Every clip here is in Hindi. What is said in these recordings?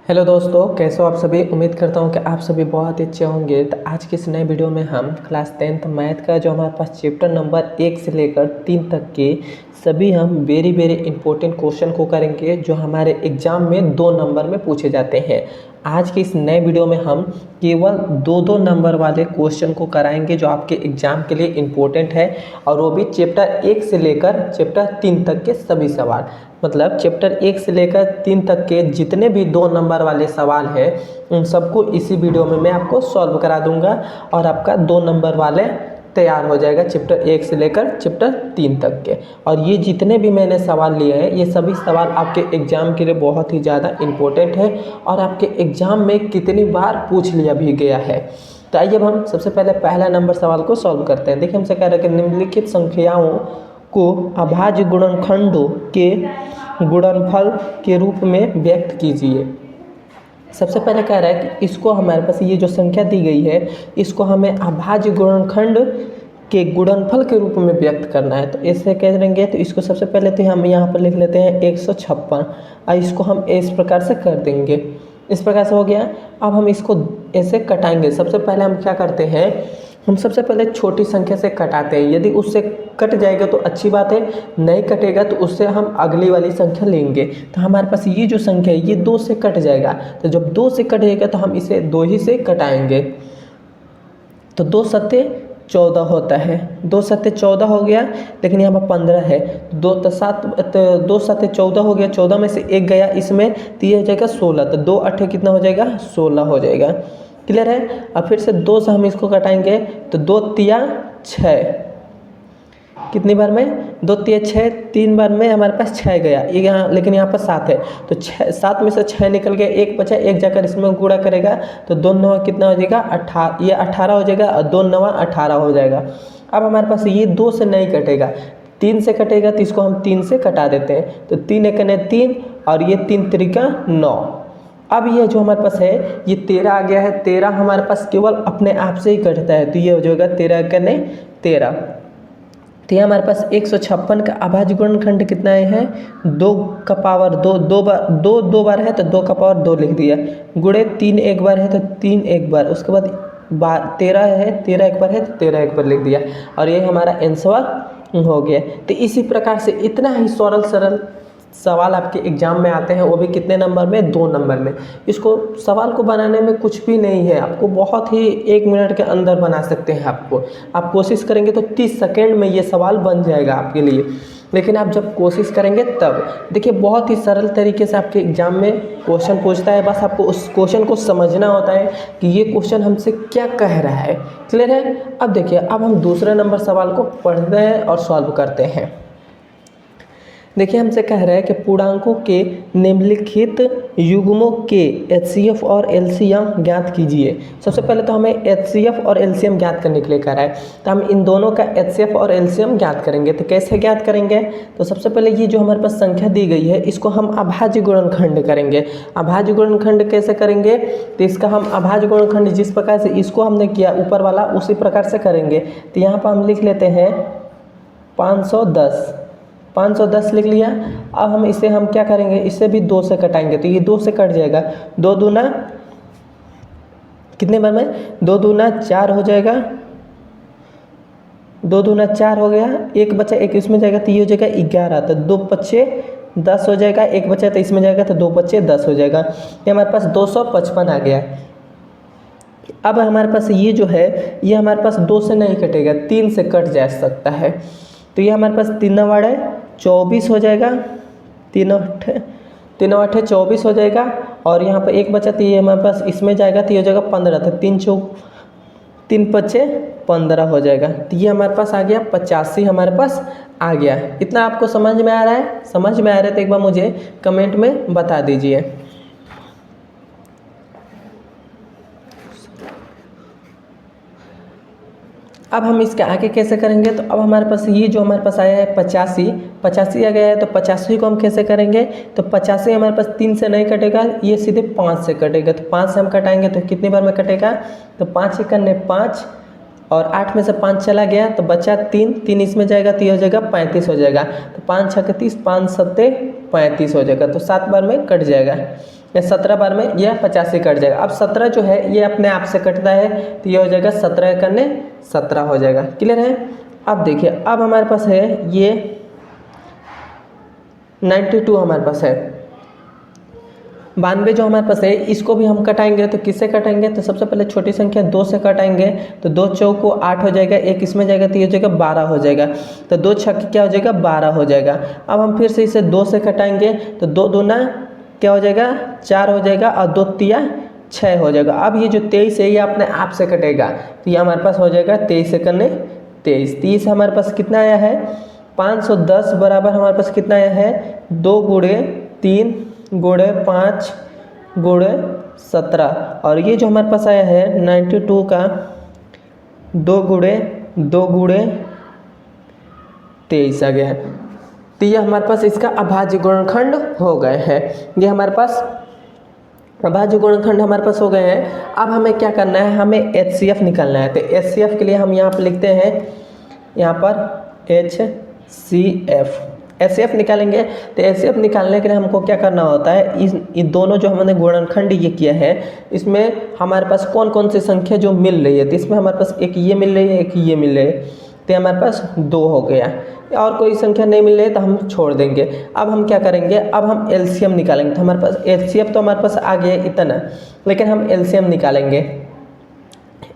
हेलो दोस्तों, कैसे हो आप सभी। उम्मीद करता हूँ कि आप सभी बहुत ही अच्छे होंगे। तो आज की इस नए वीडियो में हम क्लास 10th मैथ का जो हमारे पास चैप्टर नंबर 1 से लेकर 3 तक के सभी हम वेरी इंपॉर्टेंट क्वेश्चन को करेंगे जो हमारे एग्ज़ाम में 2 नंबर में पूछे जाते हैं। आज के इस नए वीडियो में हम केवल 2 नंबर वाले क्वेश्चन को कराएंगे जो आपके एग्ज़ाम के लिए इम्पोर्टेंट है, और वो भी चैप्टर 1 से लेकर चैप्टर 3 तक के सभी सवाल। मतलब चैप्टर 1 से लेकर 3 तक के जितने भी 2 नंबर वाले सवाल हैं उन सबको इसी वीडियो में मैं आपको सॉल्व करा दूंगा, और आपका 2 नंबर वाले तैयार हो जाएगा चैप्टर 1 से लेकर चैप्टर 3 तक के। और ये जितने भी मैंने सवाल लिए हैं ये सभी सवाल आपके एग्ज़ाम के लिए बहुत ही ज़्यादा इम्पोर्टेंट है और आपके एग्ज़ाम में कितनी बार पूछ लिया भी गया है। तो आइए अब हम सबसे पहले पहला नंबर सवाल को सॉल्व करते हैं। देखिए हमसे कह रहे हैं कि निम्नलिखित संख्याओं को अभाज्य गुणनखंडों के गुणनफल के रूप में व्यक्त कीजिए। सबसे पहले कह रहा है कि इसको हमारे पास ये जो संख्या दी गई है इसको हमें अभाज्य गुणनखंड के गुणनफल के रूप में व्यक्त करना है। तो ऐसे कह देंगे, तो इसको सबसे पहले तो हम यहाँ पर लिख लेते हैं 156 और इसको हम इस प्रकार से कर देंगे। इस प्रकार से हो गया। अब हम इसको ऐसे कटाएंगे। सबसे पहले हम क्या करते हैं, हम सबसे पहले छोटी संख्या से कटाते हैं। यदि उससे कट जाएगा तो अच्छी बात है, नहीं कटेगा तो उससे हम अगली वाली संख्या लेंगे। तो हमारे पास ये जो संख्या है ये 2 से कट जाएगा। तो जब 2 से कट जाएगा तो हम इसे 2 ही से कटाएंगे। तो 2 सत्ते 14 होता है, 2 सत्ते 14 हो गया, लेकिन यहाँ पर 15 है। 2 सत्ते 14 हो गया, 14 में से 1 गया इसमें, तो ये हो जाएगा 16। तो 2 8 कितना हो जाएगा, 16 हो जाएगा। क्लियर है। अब फिर से 2 से हम इसको कटाएंगे तो 2 तिया 6, कितनी बार में, 2 तिया 6, 3 बार में हमारे पास 6 गया ये यहाँ, लेकिन यहाँ पर 7 है। तो 7 में से 6 निकल गया, 1 बचा, 1 जाकर इसमें गुणा करेगा तो 2 9 कितना हो जाएगा, 18, ये 18 हो जाएगा और 2 9 18 हो जाएगा। अब हमारे पास ये 2 से नहीं कटेगा, 3 से कटेगा, तो इसको हम 3 से कटा देते हैं। तो 3 एक 3 और ये 3 त्रिका 9। अब ये जो हमारे पास है ये 13 आ गया है। 13 हमारे पास केवल अपने आप से ही कटता है, तो ये हो जाएगा 13 का 13। तो ये हमारे पास 156 का अभाज्य गुणनखंड कितना है, 2 का पावर 2, 2 बार है तो 2 का पावर 2 लिख दिया, गुणे 3 एक बार है तो 3 एक बार, उसके बाद 13 है, 13 एक बार है तो 13 एक बार लिख दिया, और ये हमारा आंसर हो गया। तो इसी प्रकार से इतना ही सरल सवाल आपके एग्जाम में आते हैं, वो भी कितने नंबर में, 2 नंबर में। इसको सवाल को बनाने में कुछ भी नहीं है, आपको बहुत ही 1 मिनट के अंदर बना सकते हैं। आप कोशिश करेंगे तो 30 सेकेंड में ये सवाल बन जाएगा आपके लिए, लेकिन आप जब कोशिश करेंगे तब। देखिए बहुत ही सरल तरीके से आपके एग्जाम में क्वेश्चन पूछता है, बस आपको उस क्वेश्चन को समझना होता है कि ये क्वेश्चन हमसे क्या कह रहा है। क्लियर है। अब देखिए, अब हम दूसरे नंबर सवाल को पढ़ते हैं और सॉल्व करते हैं। देखिए हमसे कह रहा है कि पूर्णांकों के निम्नलिखित युग्मों के एचसीएफ और एलसीएम ज्ञात कीजिए। सबसे पहले तो हमें एचसीएफ और एलसीएम ज्ञात करने के लिए कह रहा है, तो हम इन दोनों का एचसीएफ और एलसीएम ज्ञात करेंगे। तो कैसे ज्ञात करेंगे, तो सबसे पहले ये जो हमारे पास संख्या दी गई है इसको हम अभाज्य गुणनखंड करेंगे। अभाज्य गुणनखंड कैसे करेंगे, तो इसका हम अभाज्य गुणनखंड जिस प्रकार से इसको हमने किया ऊपर वाला उसी प्रकार से करेंगे। तो यहाँ पर हम लिख लेते हैं 510 लिख लिया। अब हम इसे हम क्या करेंगे, इसे भी 2 से कटाएंगे, तो ये 2 से कट जाएगा, 2 दूना कितने बार में, 2 दूना 4 हो जाएगा, 2 दूना 4 हो गया, 1 बचा, 1 इसमें जाएगा तो ये हो जाएगा 11। तो 2 पच्चे 10 हो जाएगा, 1 बचा तो इसमें जाएगा तो 2 पच्चे 10 हो जाएगा। ये हमारे पास 255 आ गया। अब हमारे पास ये जो है ये हमारे पास 2 से नहीं कटेगा, 3 से कट जा सकता है। तो ये हमारे पास 3 नवाड़े 24 हो जाएगा, 3 अट्ठे 24 हो जाएगा, और यहाँ पर 1 बचा तो ये हमारे पास इसमें जाएगा तो ये हो जाएगा 15। तो 3 पच्चे 15 हो जाएगा। तो ये हमारे पास आ गया 85 हमारे पास आ गया। इतना आपको समझ में आ रहा है, समझ में आ रहा है तो एक बार मुझे कमेंट में बता दीजिए। अब हम इसके आगे कैसे करेंगे, तो अब हमारे पास ये जो हमारे पास आया है 85 आ गया है, तो 85 को हम कैसे करेंगे, तो 85 हमारे पास 3 से नहीं कटेगा, ये सीधे 5 से कटेगा। तो 5 से हम कटाएंगे तो कितनी बार में कटेगा, तो 5 एकने 5 और 8 में से 5 चला गया तो बचा 3 इसमें जाएगा तो ये हो जाएगा 35 हो जाएगा। तो 5 6 30, 5 7 35 हो जाएगा, तो 7 बार में कट जाएगा। या 17 बार में यह 85 कट जाएगा। अब 17 जो है ये अपने आप से कटता है, तो ये हो जाएगा 17 करने 17 हो जाएगा। क्लियर है। अब देखिए, अब हमारे पास है ये 92 हमारे पास है, 92 जो हमारे पास है, इसको भी हम कटाएंगे तो किससे कटाएंगे, तो सबसे पहले छोटी संख्या 2 से कटाएंगे, तो 2 चौक को 8 हो जाएगा, एक इसमें जाएगा तो ये हो जाएगा 12 हो जाएगा, तो 2 छक्के क्या हो जाएगा 12 हो जाएगा। अब हम फिर से इसे 2 से कटाएंगे, तो 2 दूना क्या हो जाएगा 4 हो जाएगा, और 2 तिया 6 हो जाएगा। अब ये जो 23 है ये अपने आप से कटेगा, तो ये हमारे पास हो जाएगा 23 से करने 23। 30 हमारे पास कितना आया है 510 बराबर हमारे पास कितना आया है 2 गुणे 3 गुणे 5 गुणे 17, और ये जो हमारे पास आया है 92 का 2 गुणे 23 आ गया है। तो ये हमारे पास इसका अभाज्य गुणनखंड हो गए हैं। ये हमारे पास अभाज्य गुणनखंड हमारे पास हो गए हैं। अब हमें क्या करना है, हमें HCF निकालना है। तो HCF के लिए हम यहाँ पर लिखते हैं, यहाँ पर HCF निकालेंगे। तो HCF निकालने के लिए हमको क्या करना होता है, इन दोनों जो हमने गुणनखंड ये किया है, इसमें हमारे पास कौन कौन सी संख्या जो मिल रही है, तो इसमें हमारे पास एक ये मिल रही है, एक ये मिल रही है, तो हमारे पास 2 हो गया, और कोई संख्या नहीं मिल रही है तो हम छोड़ देंगे। अब हम क्या करेंगे, अब हम LCM निकालेंगे। तो हमारे पास HCF तो हमारे पास आ गया इतना, लेकिन हम LCM निकालेंगे।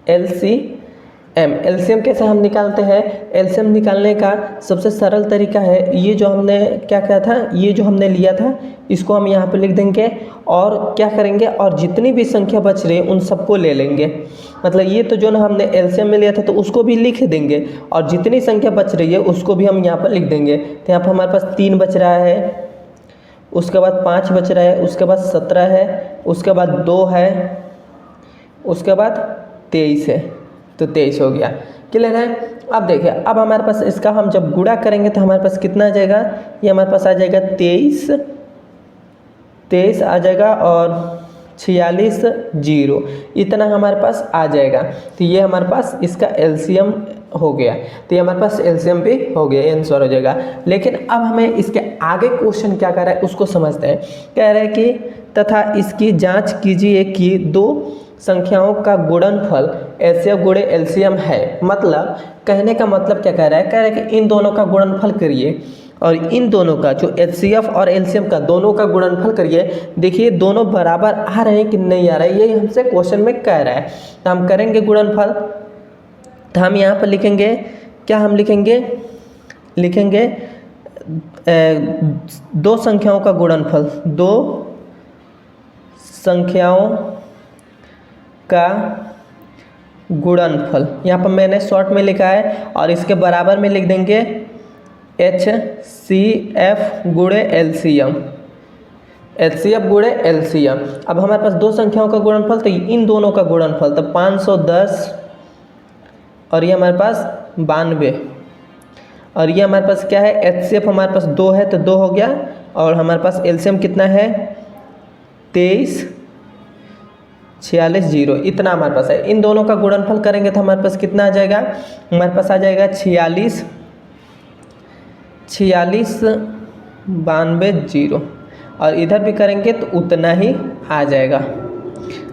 LCM कैसे हम निकालते हैं, LCM निकालने का सबसे सरल तरीका है, ये जो हमने क्या किया था, ये जो हमने लिया था इसको हम यहाँ पे लिख देंगे, और क्या करेंगे, और जितनी भी संख्या बच रही है उन सबको ले लेंगे। मतलब ये तो जो ना हमने LCM में लिया था तो उसको भी लिख देंगे, और जितनी संख्या बच रही है उसको भी हम यहाँ पर लिख देंगे। तो यहाँ पर हमारे पास 3 बच रहा है, उसके बाद 5 बच रहा है, उसके बाद 17 है, उसके बाद 2 है, उसके बाद 23 है, तो 23 हो गया। क्लियर है। अब देखिए, अब हमारे पास इसका हम जब गुणा करेंगे तो हमारे पास कितना आ जाएगा, ये हमारे पास आ जाएगा 23 आ जाएगा, और 46 0 इतना हमारे पास आ जाएगा। तो ये हमारे पास इसका LCM हो गया, तो ये हमारे पास LCM भी हो गया, आंसर हो जाएगा। लेकिन अब हमें इसके आगे क्वेश्चन क्या कर रहा है उसको समझते हैं। कह रहा है कि तथा इसकी जांच कीजिए कि 2 संख्याओं का गुणनफल HCF गुणे LCM है। मतलब कहने का मतलब क्या कह रहा है, कह रहा है कि इन दोनों का गुणनफल करिए, और इन दोनों का जो HCF और LCM का दोनों का गुणनफल करिए। देखिए दोनों बराबर आ रहे हैं कि नहीं आ रहे हैं, ये हमसे क्वेश्चन में कह रहा है। तो हम करेंगे गुणनफल, तो हम यहाँ पर लिखेंगे, क्या हम लिखेंगे, 2 संख्याओं का गुणनफल, 2 संख्याओं का गुणनफल, यहाँ पर मैंने शॉर्ट में लिखा है, और इसके बराबर में लिख देंगे HCF गुणे LCM, HCF गुणे LCM। अब हमारे पास 2 संख्याओं का गुणनफल, तो इन दोनों का गुणनफल, तो 510 और ये हमारे पास 92, और ये हमारे पास क्या है, HCF हमारे पास 2 है तो 2 हो गया, और हमारे पास LCM कितना है 23 46 0 इतना हमारे पास है। इन दोनों का गुणनफल करेंगे तो हमारे पास कितना आ जाएगा, हमारे पास आ जाएगा 46 92 0, और इधर भी करेंगे तो उतना ही आ जाएगा।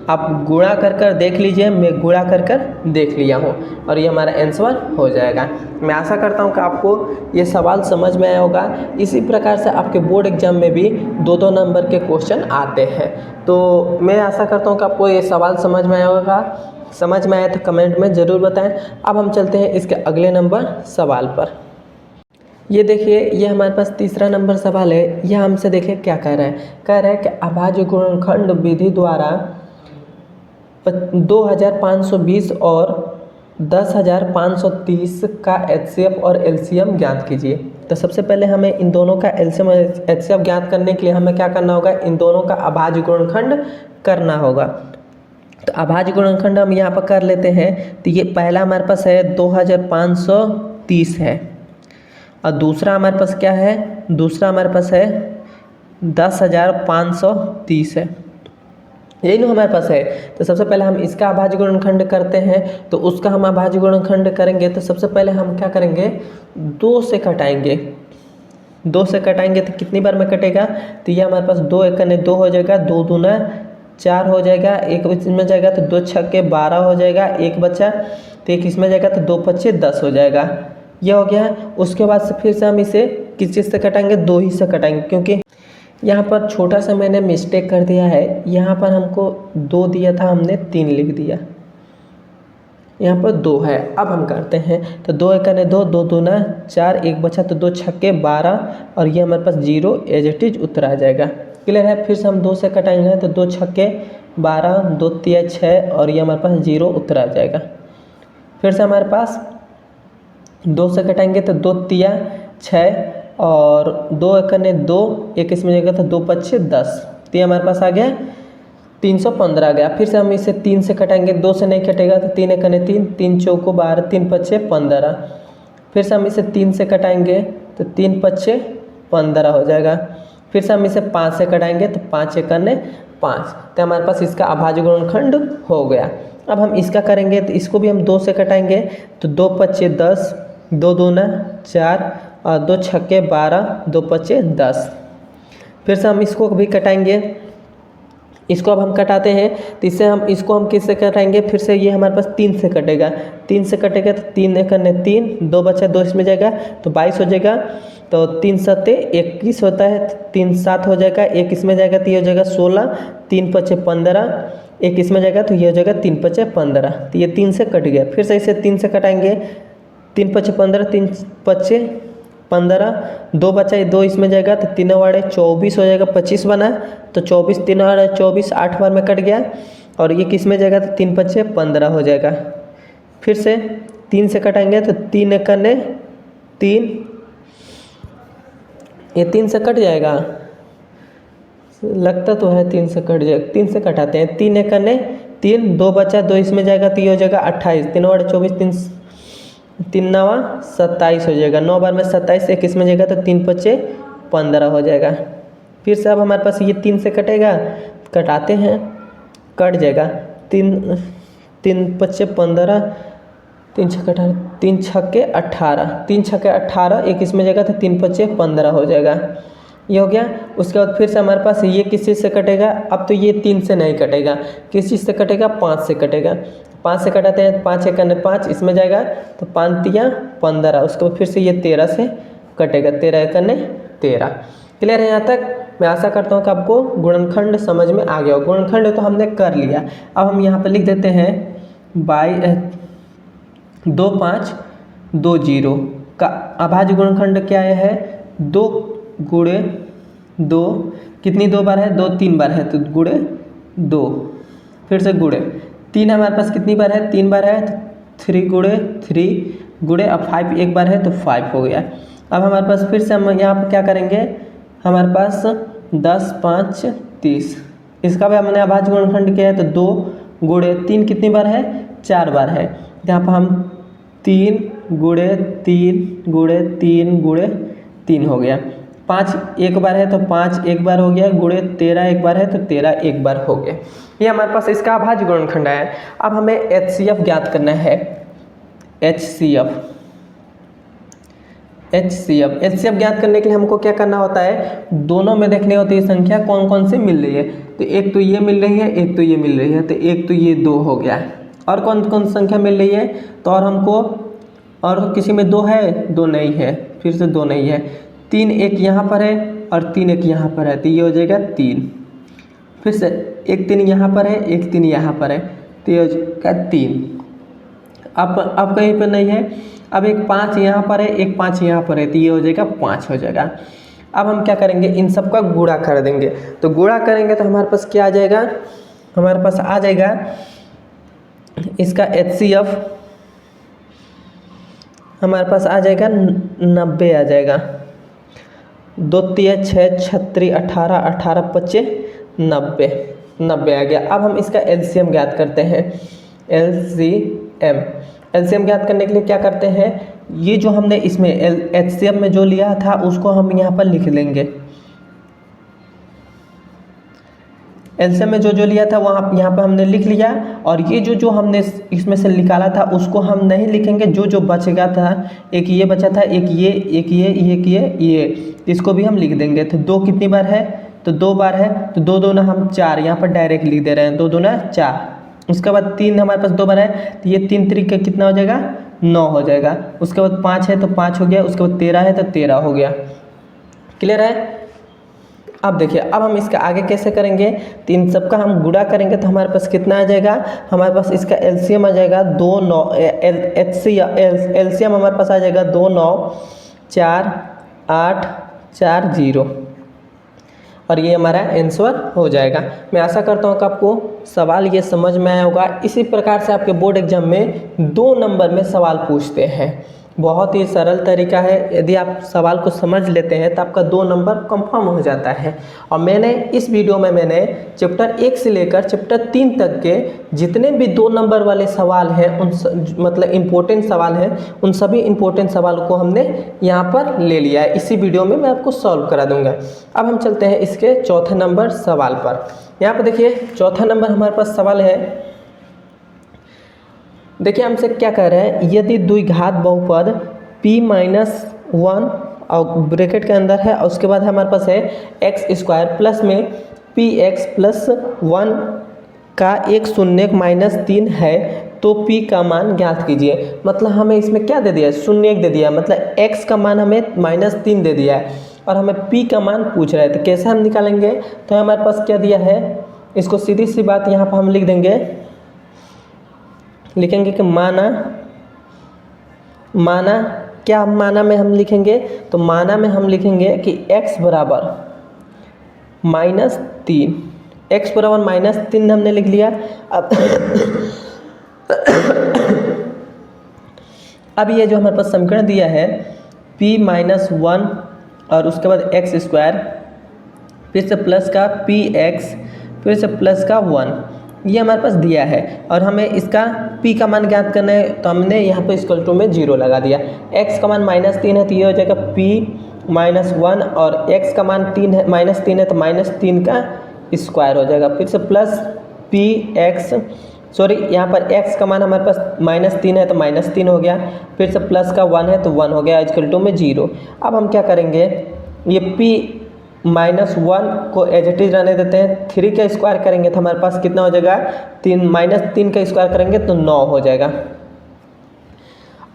आप गुणा कर देख लीजिए, मैं गुणा कर देख लिया हूँ, और ये हमारा आंसर हो जाएगा। मैं आशा करता हूँ कि आपको ये सवाल समझ में आया होगा। इसी प्रकार से आपके बोर्ड एग्जाम में भी 2-2 नंबर के क्वेश्चन आते हैं। तो मैं आशा करता हूँ कि आपको ये सवाल समझ में आया होगा। समझ में आया तो कमेंट में ज़रूर बताएं। अब हम चलते हैं इसके अगले नंबर सवाल पर। ये देखिए, ये हमारे पास तीसरा नंबर सवाल है। यह हमसे देखिए क्या कह रहा है, कह रहा है कि अभाज्य गुणनखंड विधि द्वारा 2520 और 10530 का HCF और LCM ज्ञात कीजिए। तो सबसे पहले हमें इन दोनों का LCM और HCF ज्ञात करने के लिए हमें क्या करना होगा, इन दोनों का अभाज्य गुणनखंड करना होगा। तो अभाज्य गुणनखंड हम यहाँ पर कर लेते हैं। तो ये पहला हमारे पास है 2530 है, और दूसरा हमारे पास क्या है, दूसरा हमारे पास है 10530 है, यही ना हमारे पास है। तो सबसे पहले हम इसका अभाज्य गुणनखंड करते हैं। तो उसका हम अभाज्य गुणनखंड करेंगे तो सबसे पहले हम क्या करेंगे, 2 से कटाएंगे, 2 से कटाएंगे तो कितनी बार में कटेगा, तो ये हमारे पास 2 एकने 2 हो जाएगा, 2 दूना 4 हो जाएगा, एक इसमें जाएगा तो 2 छक्के 12 हो जाएगा, एक बचा तो एक इसमें जाएगा तो 2 पच्चे 10 हो जाएगा। ये हो गया। उसके बाद से फिर से हम इसे किस चीज़ से कटाएंगे, 2 ही से कटाएंगे, क्योंकि यहाँ पर छोटा सा मैंने मिस्टेक कर दिया है। यहाँ पर हमको 2 दिया था, हमने 3 लिख दिया, यहाँ पर 2 है। अब हम करते हैं तो 2 एकने 2, 2 दूना 4, एक बचा तो 2 छक्के 12 और ये हमारे पास 0 एज इट इज उत्तर आ जाएगा। क्लियर है। फिर से हम 2 से कटाएंगे तो 2 छक्के 12, 2 तिया 6 और ये हमारे पास 0 उत्तर आ जाएगा। फिर से हमारे पास 2 से कटाएंगे तो 2 तिया 6 और 2 एकने 2, एक इसमें जाएगा तो 2 पच्चे 10, तो ये हमारे पास आ गया 315 आ गया। फिर से हम इसे 3 से कटाएंगे, 2 से नहीं कटेगा तो 3 एकने 3, 3 चौको 12, 3 पच्चे 15। फिर से हम इसे 3 से कटाएंगे तो 3 पच्चे 15 हो जाएगा। फिर से हम इसे 5 से कटाएंगे तो 5 एकने 5, तो हमारे पास इसका अभाज्य गुणनखंड हो गया। अब हम इसका करेंगे तो इसको भी हम 2 से कटाएंगे तो 2 पच्चे 10, 2 दूना 4 और 2 छक्के 12, 2 पच्चे 10। फिर से हम इसको भी कटाएंगे, इसको अब हम कटाते हैं तो इससे हम इसको हम किससे कटाएंगे, फिर से ये हमारे पास 3 से कटेगा, 3 से कटेगा तो 3 एकने 3, 2 बचा 2 इसमें जाएगा तो 22 हो जाएगा, तो 3 सत्ते 21 होता है, 3 7 हो जाएगा, एक इसमें जाएगा तो ये हो जाएगा 16, 3 पच्चे 15, एक इसमें जाएगा तो ये हो जाएगा 3 पच्चे 15, तो ये 3 से कट गया। फिर से इसे 3 से कटाएंगे, 3 पच्चे 15, 3 पच्चे 15, 2 बचा 2 इसमें जाएगा तो 3 वाड़े 24 हो जाएगा, 25 बना तो 24, 3 वाड़े 24 8 बार में कट गया और ये किस में जाएगा तो 3 पच्चे 15 हो जाएगा। फिर से 3 से कटाएंगे तो 3 एकने 3, ये 3 से कट जाएगा, लगता तो है 3 से कट जाएगा, 3 से कटाते हैं, 3 एकने 3, 2 बचा 2 इसमें जाएगा तो ये हो जाएगा 28, 3 वाड़े 24, 3 नवा 27 हो जाएगा, 9 बार में 27, एक इसमें जाएगा तो 3 पच्चे 15 हो जाएगा। फिर से अब हमारे पास ये 3 से कटेगा, कटाते हैं, कट जाएगा, 3 पच्चे 15, 3 छक्के 18, 3 छक्के 18, एक इसमें जाएगा तो 3 पच्चे 15 हो जाएगा। ये हो गया। उसके बाद फिर से हमारे पास ये किस चीज़ से कटेगा, अब तो ये 3 से नहीं कटेगा, किस चीज़ से कटेगा, 5 से कटेगा। 5 से कटाते हैं, 5 एकने 5 इसमें जाएगा तो 5 तिया 15, उसके बाद फिर से ये 13 से कटेगा, 13 एकने 13। क्लियर है यहाँ तक। मैं आशा करता हूँ कि आपको गुणनखंड समझ में आ गया हो। गुणनखंड तो हमने कर लिया, अब हम यहाँ पर लिख देते हैं 2520 का अभाज्य गुणनखंड क्या है, 2 गुणे 2, कितनी 2 बार है, 2 3 बार है तो गुणे 2, फिर से गुणे 3 हमारे पास कितनी बार है, 3 बार है तो 3 गुणे 3 गुणे, अब 5 एक बार है तो 5 हो गया। अब हमारे पास फिर से हम यहाँ पर क्या करेंगे, हमारे पास 10 5 30, इसका भी हमने अभाज्य गुणनखंड किया है तो 2 गुणे 3 कितनी बार है, 4 बार है, यहाँ पर हम 3 गुणे 3 गुणे 3 गुणे 3 हो गया। 5 एक बार है तो 5 एक बार हो गया, गुणे 13 एक बार है तो 13 एक बार हो गया। ये हमारे पास इसका अभाज्य गुणनखंड है। अब हमें HCF ज्ञात करना है, HCF ज्ञात करने के लिए हमको क्या करना होता है, दोनों में देखनी होती है संख्या कौन कौन से मिल रही है, तो एक तो ये मिल रही है, एक तो ये मिल रही है, तो एक तो ये 2 हो गया, और कौन कौन संख्या मिल रही है, तो और हमको और किसी में 2 है, 2 नहीं है, फिर से 2 नहीं है, 3 एक यहाँ पर है और 3 एक यहाँ पर है, तो ये हो जाएगा 3, फिर से एक 3 यहाँ पर है, एक 3 यहाँ पर है, तो ये हो जाएगा 3। अब कहीं पर नहीं है, अब एक 5 यहाँ पर है, एक 5 यहाँ पर है, तो ये हो जाएगा 5 हो जाएगा। अब हम क्या करेंगे, इन सब का गुणा कर देंगे, तो गुणा करेंगे तो हमारे पास क्या आ जाएगा, हमारे पास आ जाएगा इसका HCF हमारे पास आ जाएगा 90 आ जाएगा, 2 3 6 36 18 18 25 90 आ गया। अब हम इसका LCM ज्ञात करते हैं, LCM ज्ञात करने के लिए क्या करते हैं, ये जो हमने इसमें HCF में जो लिया था उसको हम यहाँ पर लिख लेंगे, एलसीएम में जो लिया था वहाँ यहाँ पर हमने लिख लिया, और ये जो हमने इसमें से निकाला था उसको हम नहीं लिखेंगे, जो बचेगा था, एक ये बचा था, एक ये, एक ये, इसको भी हम लिख देंगे। तो 2 कितनी बार है, तो 2 बार है, तो 2 2 हम 4, यहाँ पर डायरेक्ट लिख दे रहे हैं, 2 2 4। उसके बाद 3 हमारे पास 2 बार है, तो ये 3 तरीके कितना हो जाएगा, 9 हो जाएगा। उसके बाद 5 है तो 5 हो गया, उसके बाद 13 है तो 13 हो गया। क्लियर है। अब देखिए, अब हम इसका आगे कैसे करेंगे, तो इन सबका हम गुणा करेंगे तो हमारे पास कितना आ जाएगा, हमारे पास इसका एलसीएम आ जाएगा 2 9, एलसीएम हमारे पास आ जाएगा 2 9 4 8 4 0, और ये हमारा आंसर हो जाएगा। मैं आशा करता हूँ कि आपको सवाल ये समझ में आया होगा। इसी प्रकार से आपके बोर्ड एग्जाम में 2 नंबर में सवाल पूछते हैं। बहुत ही सरल तरीका है, यदि आप सवाल को समझ लेते हैं तो आपका 2 नंबर कंफर्म हो जाता है। और मैंने इस वीडियो में चैप्टर 1 से लेकर चैप्टर 3 तक के जितने भी 2 नंबर वाले सवाल हैं, उन मतलब इम्पोर्टेंट सवाल हैं, उन सभी इम्पोर्टेंट सवालों को हमने यहाँ पर ले लिया है। इसी वीडियो में मैं आपको सॉल्व करा दूँगा। अब हम चलते हैं इसके चौथे नंबर सवाल पर। यहाँ पर देखिए, चौथा नंबर हमारे पास सवाल है। देखिए हमसे क्या कह रहे हैं, यदि द्विघात बहुपद p-1 और ब्रैकेट के अंदर है, और उसके बाद हमारे पास है x² प्लस में px प्लस 1 का एक शून्यक -3 है, तो p का मान ज्ञात कीजिए। मतलब हमें इसमें क्या दे दिया है, शून्यक दे दिया, मतलब x का मान हमें -3 दे दिया है और हमें p का मान पूछ रहा है। तो कैसे हम निकालेंगे, तो हमारे पास क्या दिया है, इसको सीधी सी बात यहाँ पर हम लिख देंगे, लिखेंगे कि माना क्या माना में हम लिखेंगे, तो माना में हम लिखेंगे कि x बराबर -3, x बराबर -3 हमने लिख लिया। अब ये जो हमारे पास समीकरण दिया है p-1 और उसके बाद x², फिर से प्लस का px, फिर से प्लस का 1, ये हमारे पास दिया है और हमें इसका p का मान ज्ञात करना है। तो हमने यहाँ पे इक्वल टू में 0 लगा दिया। x का मान -3 है तो ये हो जाएगा p-1, और x का मान -3 है तो -3 का स्क्वायर हो जाएगा। फिर से प्लस px, सॉरी यहाँ पर x का मान हमारे पास -3 है तो -3 हो गया, फिर से प्लस का 1 है तो 1 हो गया, इक्वल टू में 0। अब हम क्या करेंगे, ये p-1 को एज इट इज रहने देते हैं। 3 का स्क्वायर करेंगे तो हमारे पास कितना हो जाएगा, -3 का स्क्वायर करेंगे तो 9 हो जाएगा।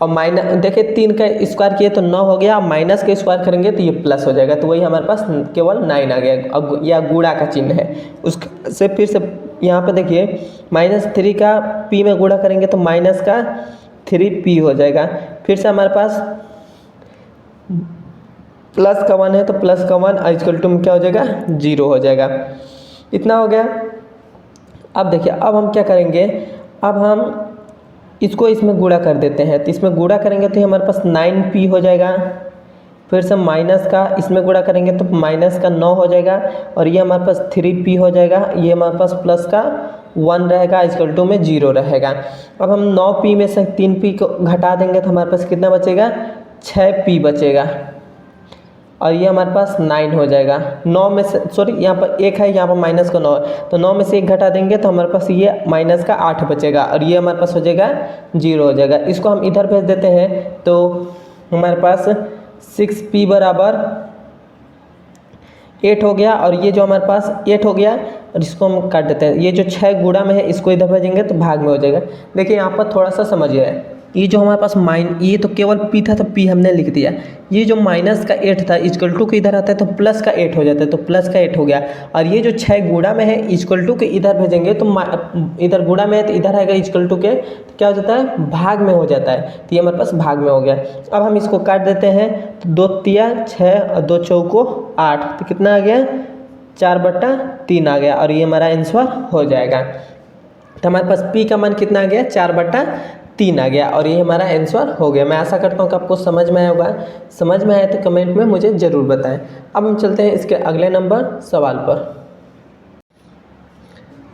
और देखिए 3 का स्क्वायर किए तो 9 हो गया, और माइनस का स्क्वायर करेंगे तो ये प्लस हो जाएगा, तो वही हमारे पास केवल 9 आ गया। अब यह गुणा का चिन्ह है, उससे फिर से यहाँ पे देखिए -3 का p में गुणा करेंगे तो माइनस का 3p हो जाएगा। फिर से हमारे पास प्लस का 1 है तो प्लस का 1 इक्वल टू में क्या हो जाएगा, 0 हो जाएगा। इतना हो गया। अब देखिए, अब हम क्या करेंगे, अब हम इसको इसमें गुणा कर देते हैं। तो इसमें गुणा करेंगे तो हमारे पास 9p हो जाएगा, फिर से माइनस का इसमें गुणा करेंगे तो माइनस का 9 हो जाएगा, और ये हमारे पास 3p हो जाएगा, ये हमारे पास प्लस का 1 रहेगा, इक्वल टू में 0 रहेगा। अब हम 9p में से 3p को घटा देंगे तो हमारे पास कितना बचेगा, 6p बचेगा, और ये हमारे पास 9 हो जाएगा। 9 में से सॉरी यहाँ पर 1 है, यहाँ पर माइनस का 9 है, तो 9 में से 1 घटा देंगे तो हमारे पास ये माइनस का 8 बचेगा, और ये हमारे पास हो जाएगा 0 हो जाएगा। इसको हम इधर भेज देते हैं तो हमारे पास 6p बराबर 8 हो गया, और ये जो हमारे पास 8 हो गया, और इसको हम काट देते हैं। ये जो 6 गुणा में है इसको इधर भेजेंगे तो भाग में हो जाएगा। देखिए यहाँ पर थोड़ा सा समझिए, ये जो हमारे पास ये तो केवल p था तो p हमने लिख दिया। ये जो माइनस का 8 था इक्वल टू के इधर आता है तो प्लस का 8 हो जाता है, तो प्लस का 8 हो गया। और ये जो 6 गुणा में है इक्वल टू के इधर भेजेंगे तो इधर गुणा में है तो इधर आएगा इक्वल टू के, तो क्या हो जाता है, भाग में हो जाता है। तो ये हमारे पास भाग में हो गया। अब हम इसको काट देते हैं, तो 2 तिया 6 और 2 चौको 8, तो कितना आ गया, 4/3 आ गया, और ये हमारा आंसर हो जाएगा। तो हमारे पास p का मान कितना आ गया, 4/3 आ गया, और ये हमारा आंसर हो गया। मैं आशा करता हूँ कि आपको समझ में आया होगा। समझ में आया तो कमेंट में मुझे ज़रूर बताएं। अब हम चलते हैं इसके अगले नंबर सवाल पर।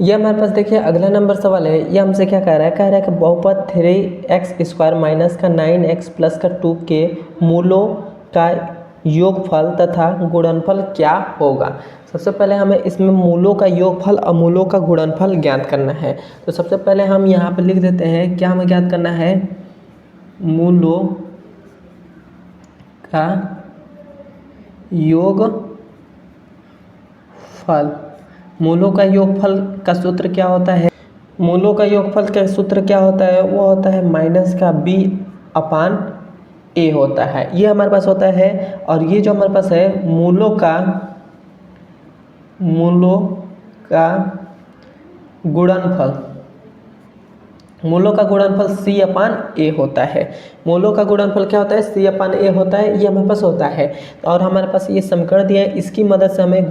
यह हमारे पास देखिए अगला नंबर सवाल है। यह हमसे क्या कह रहा है कि बहुपद 3x² माइनस का 9x प्लस का 2 के मूलों का योगफल तथा गुणनफल क्या होगा। सबसे पहले हमें इसमें मूलों का योगफल और मूलों का गुणनफल ज्ञात करना है। तो सबसे पहले हम यहाँ पर लिख देते हैं, क्या हमें ज्ञात करना है, मूलों का योगफल। मूलों का योगफल का सूत्र क्या होता है, मूलों का योगफल का सूत्र क्या होता है, वो होता है माइनस का b अपान a होता है, ये हमारे पास होता है। और ये जो हमारे पास है मूलों का गुणनफल, मूलों का गुणनफल c अपान a होता है। मूलों का गुणनफल क्या होता है, c अपान a होता है, ये हमारे पास होता है। और हमारे पास ये समीकरण दिया है, इसकी मदद से हमें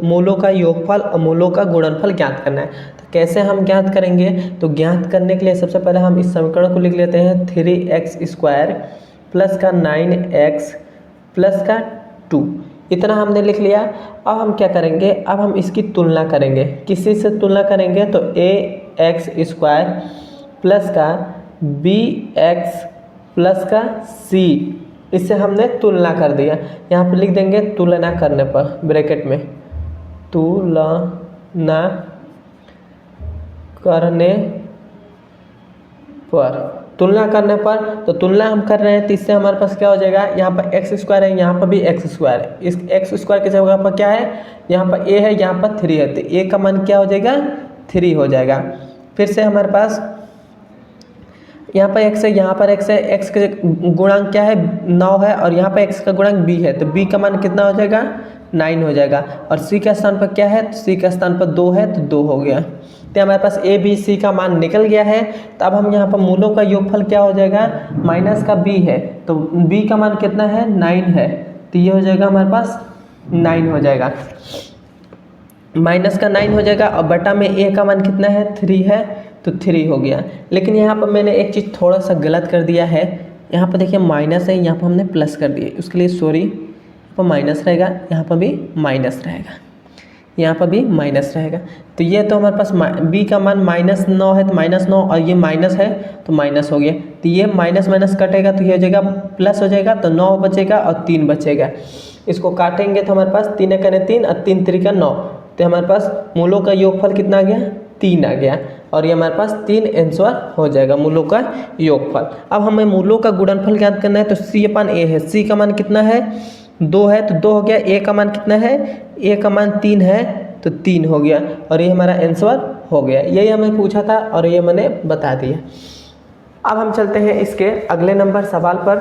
मूलों का योगफल और मूलों का गुणनफल ज्ञात करना है। तो कैसे हम ज्ञात करेंगे, तो ज्ञात करने के लिए सबसे पहले हम इस समीकरण को लिख लेते हैं, 3x² प्लस का 9x प्लस का 2, इतना हमने लिख लिया। अब हम क्या करेंगे, अब हम इसकी तुलना करेंगे, किसी से तुलना करेंगे, तो ax² प्लस का bx प्लस का c, इससे हमने तुलना कर दिया। यहाँ पर लिख देंगे तुलना करने पर, ब्रैकेट में तुलना करने पर, तुलना करने पर, तो तुलना हम कर रहे हैं, तो इससे हमारे पास क्या हो जाएगा, यहाँ पर x² है, यहाँ पर भी x² है। इस x² की जगह पर क्या है, यहाँ पर a है, यहाँ पर 3 है, तो a का मान क्या हो जाएगा, 3 हो जाएगा। फिर से हमारे पास यहाँ पर x है, यहाँ पर x है, x के गुणांक क्या है, 9 है, और यहाँ पर x का गुणांक b है, तो b का मान कितना हो जाएगा, 9 हो जाएगा। और c के स्थान पर क्या है, तो c के स्थान पर 2 है, तो 2 हो गया। तो हमारे पास a b c का मान निकल गया है। तो अब हम यहाँ पर मूलों का योगफल क्या हो जाएगा, माइनस का b है, तो b का मान कितना है, 9 है, तो ये हो जाएगा हमारे पास 9 हो जाएगा, माइनस का 9 हो जाएगा। और बटा में a का मान कितना है, 3 है, तो 3 हो गया। लेकिन यहाँ पर मैंने एक चीज़ थोड़ा सा गलत कर दिया है, यहाँ पर देखिए माइनस है, यहाँ पर हमने प्लस कर दिया, उसके लिए सॉरी। यहाँ पर माइनस रहेगा, यहाँ पर भी माइनस रहेगा, यहाँ पर भी माइनस रहेगा। तो ये तो हमारे पास b का मान -9 है, तो -9, और ये माइनस है तो माइनस हो गया। तो ये माइनस माइनस कटेगा, तो ये हो जाएगा प्लस हो जाएगा, तो 9 बचेगा और 3 बचेगा। इसको काटेंगे तो हमारे पास 3 कने 3 और 3 3 9, तो हमारे पास मूलों का योगफल कितना आ गया, 3 आ गया। और ये हमारे पास 3 आंसर हो जाएगा मूलों का योगफल। अब हमें मूलों का गुणनफल ज्ञात करना है, तो c अपान a है, c का मान कितना है, 2 है, तो 2 हो गया। a का मान कितना है, a का मान 3 है, तो 3 हो गया, और ये हमारा आंसर हो गया। यही हमें पूछा था और ये मैंने बता दिया। अब हम चलते हैं इसके अगले नंबर सवाल पर।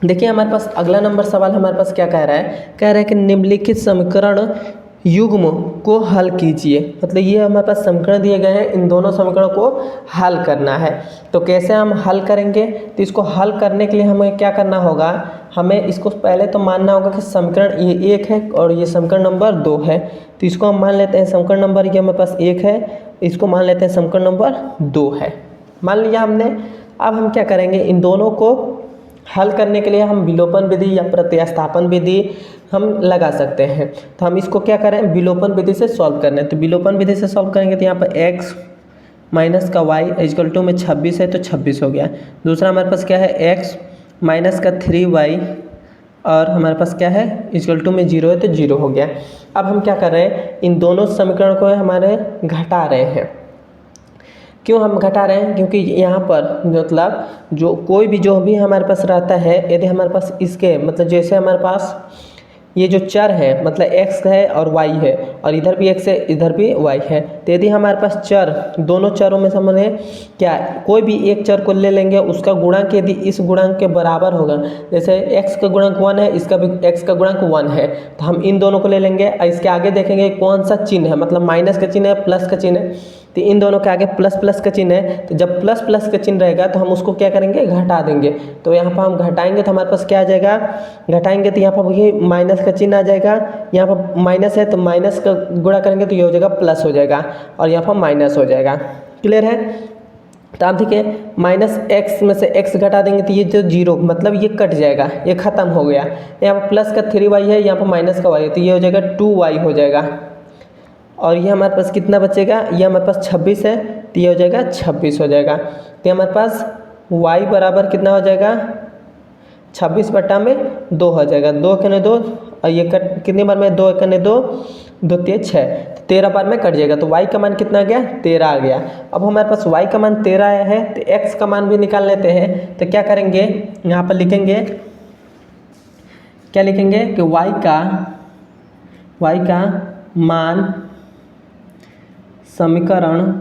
देखिए हमारे पास अगला नंबर सवाल हमारे पास क्या कह रहा है, कह रहा है कि निम्नलिखित समीकरण युग्म को हल कीजिए। मतलब ये हमारे पास समीकरण दिए गए हैं, इन दोनों समीकरणों को हल करना है। तो कैसे हम हल करेंगे, तो इसको हल करने के लिए हमें क्या करना होगा, हमें इसको पहले तो मानना होगा कि समीकरण ये 1 है और ये समीकरण नंबर 2 है। तो इसको हम मान लेते हैं समीकरण नंबर ये हमारे पास 1 है, इसको मान लेते हैं समीकरण नंबर 2 है, मान लिया हमने। अब हम क्या करेंगे, इन दोनों को हल करने के लिए हम विलोपन विधि या प्रतिस्थापन विधि हम लगा सकते हैं। तो हम इसको क्या करें, विलोपन विधि से सॉल्व करना है। तो विलोपन विधि से सॉल्व करेंगे तो यहाँ पर x माइनस का y इक्वल टू में 26 है, तो 26 हो गया। दूसरा हमारे पास क्या है, x माइनस का 3y और हमारे पास क्या है, इक्वल टू में 0 है, तो 0 हो गया। अब हम क्या कर रहे हैं, इन दोनों समीकरण को हमारे घटा रहे हैं। क्यों हम घटा रहे हैं, क्योंकि यहाँ पर मतलब जो कोई भी जो भी हमारे पास रहता है, यदि हमारे पास इसके मतलब जैसे हमारे पास ये जो चर है, मतलब x है और y है, और इधर भी x है इधर भी y है, तो यदि हमारे पास चर, दोनों चरों में से हमने क्या कोई भी एक चर को ले लेंगे, उसका गुणांक यदि इस गुणांक के बराबर होगा, जैसे x का गुणांक 1 है, इसका भी x का गुणांक 1 है, तो हम इन दोनों को ले लेंगे। इसके आगे देखेंगे कौन सा चिन्ह है, मतलब माइनस का चिन्ह है, प्लस का चिन्ह है, तो इन दोनों के आगे प्लस प्लस का चिन्ह है। तो जब प्लस प्लस का चिन्ह रहेगा तो हम उसको क्या करेंगे, घटा देंगे। तो यहाँ पर हम घटाएंगे तो हमारे पास क्या आ जाएगा, घटाएंगे तो यहाँ पर ये माइनस का चिन्ह आ जाएगा, यहाँ पर माइनस है तो माइनस का गुणा करेंगे तो ये हो जाएगा प्लस हो जाएगा, और यहाँ पर माइनस हो जाएगा। क्लियर है। तो आप देखिए माइनस एक्स में से x घटा देंगे तो ये जो 0 मतलब ये कट जाएगा, ये ख़त्म हो गया। यहाँ पर प्लस का 3y है, यहाँ पर माइनस का y है, तो ये हो जाएगा 2y हो जाएगा। और ये हमारे पास कितना बचेगा, ये हमारे पास 26 है, तो ये हो जाएगा 26 हो जाएगा। तो हमारे पास y बराबर कितना हो जाएगा, 26 बटा में 2 हो जाएगा, 2 कने 2 और ये कट कितनी बार में 2 कने 2 2 3 6, 13 बार में कट जाएगा। तो y का मान कितना आ गया 13 आ गया। अब हमारे पास y का मान 13 आया है तो x का मान भी निकाल लेते हैं। तो क्या करेंगे यहाँ पर लिखेंगे, क्या लिखेंगे कि y का मान समीकरण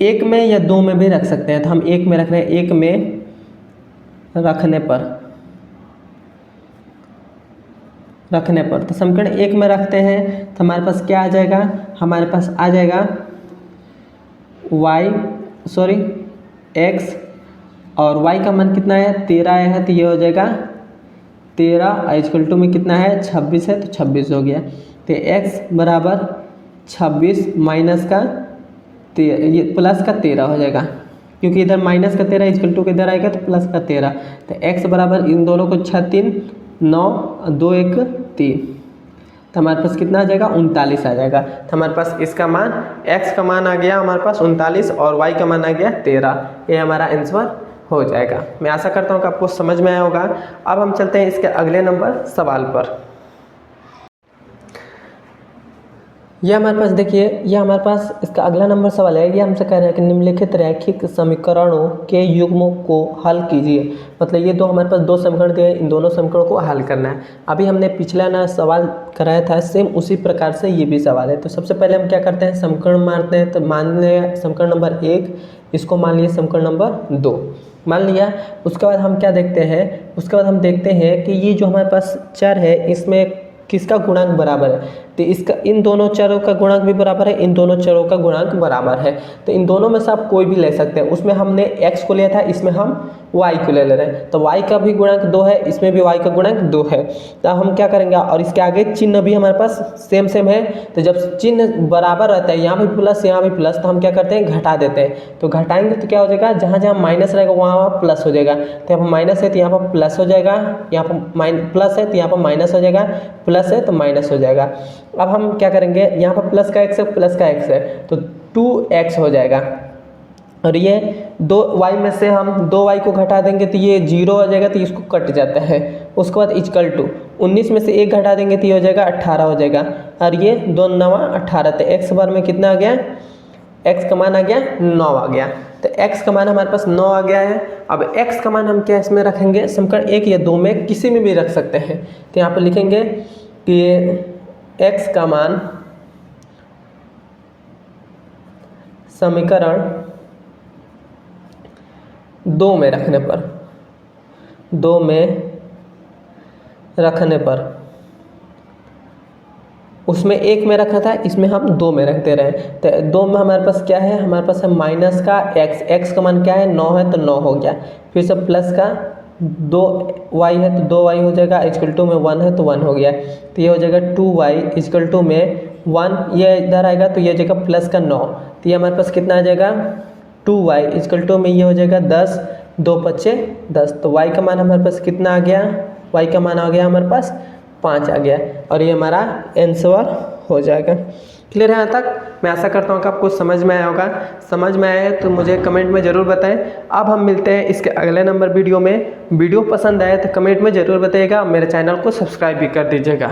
1 में या 2 में भी रख सकते हैं। तो हम 1 में रख रहे हैं, 1 में रखने पर तो समीकरण 1 में रखते हैं तो हमारे पास क्या आ जाएगा, हमारे पास आ जाएगा x और y का मान कितना है 13 आया है तो ये हो जाएगा 13 इक्वल टू में कितना है 26 है तो 26 हो गया। तो x बराबर 26 माइनस का ये प्लस का 13 हो जाएगा, क्योंकि इधर माइनस का 13 इक्वल टू इधर आएगा तो प्लस का 13। तो x बराबर इन दोनों को 6 3 9 2 1 3, तो हमारे पास कितना आ जाएगा 39 आ जाएगा। तो हमारे पास इसका मान x का मान आ गया हमारे पास 39 और y का मान आ गया 13। ये हमारा आंसर हो जाएगा। मैं आशा करता हूँ कि आपको समझ में आया होगा। अब हम चलते हैं इसके अगले नंबर सवाल पर। ये हमारे पास देखिए, ये हमारे पास इसका अगला नंबर सवाल है। ये हमसे कह रहे हैं कि निम्नलिखित रैखिक समीकरणों के युग्मों को हल कीजिए। मतलब ये दो हमारे पास 2 समीकरण दिए, इन दोनों समीकरणों को हल करना है। अभी हमने पिछला ना सवाल कराया था, सेम उसी प्रकार से ये भी सवाल है। तो सबसे पहले हम क्या करते हैं, समीकरण मारते हैं। तो मान लिया समीकरण नंबर 1, इसको मान लिया समीकरण नंबर 2 मान लिया। उसके बाद हम क्या देखते हैं, उसके बाद हम देखते हैं कि ये जो हमारे पास चर है इसमें किसका गुणांक बराबर है। तो इसका इन दोनों चरों का गुणांक भी बराबर है, इन दोनों चरों का गुणांक बराबर है। तो इन दोनों में से आप कोई भी ले सकते हैं। उसमें हमने x को लिया था, इसमें हम y को ले रहे हैं। तो y का भी गुणांक 2 है, इसमें भी y का गुणांक 2 है। तो हम क्या करेंगे, और इसके आगे चिन्ह भी हमारे पास सेम है। तो जब चिन्ह बराबर रहता है, यहाँ भी प्लस यहाँ भी प्लस, तो हम क्या करते हैं घटा देते हैं। तो घटाएंगे तो क्या हो जाएगा, जहाँ जहाँ माइनस रहेगा वहाँ प्लस हो जाएगा। तो यहाँ पर माइनस है तो यहाँ पर प्लस हो जाएगा, यहाँ पर प्लस है तो यहाँ पर माइनस हो जाएगा, प्लस है तो माइनस हो जाएगा। अब हम क्या करेंगे, यहाँ पर प्लस का x है, प्लस का x है तो 2x हो जाएगा। और ये 2y में से हम 2y को घटा देंगे तो ये 0 हो जाएगा, तो इसको कट जाता है। उसके बाद इक्वल टू 19 में से 1 घटा देंगे तो ये हो जाएगा 18 हो जाएगा। और ये 2 9 18, तो x बार में कितना आ गया, x का मान आ गया 9 आ गया। तो x का मान हमारे पास 9 आ गया है। अब x का मान हम क्या इसमें रखेंगे, समीकरण 1 या 2 में किसी में भी रख सकते हैं। तो यहाँ पर लिखेंगे कि x का मान समीकरण 2 में रखने पर, 2 में रखने पर, उसमें 1 में रखा था, इसमें हम 2 में रखते रहे। तो 2 में हमारे पास क्या है, हमारे पास है माइनस का x का मान क्या है 9 है तो 9 हो गया। फिर से प्लस का 2y है तो 2y हो जाएगा, इक्वल टू में 1 है तो 1 हो गया। तो ये हो जाएगा 2y इक्वल टू में 1, ये इधर आएगा तो ये हो जाएगा प्लस का 9। तो ये हमारे पास कितना आ जाएगा 2y इक्वल टू में ये हो जाएगा 10, 2 5 10। तो y का मान हमारे पास कितना आ गया, y का मान आ गया हमारे पास 5 आ गया। और ये हमारा आंसर हो जाएगा। क्लियर है यहाँ तक। मैं आशा करता हूँ कि आपको समझ में आया होगा। समझ में आया है तो मुझे कमेंट में ज़रूर बताएं। अब हम मिलते हैं इसके अगले नंबर वीडियो में। वीडियो पसंद आए तो कमेंट में ज़रूर बताइएगा। मेरे चैनल को सब्सक्राइब भी कर दीजिएगा।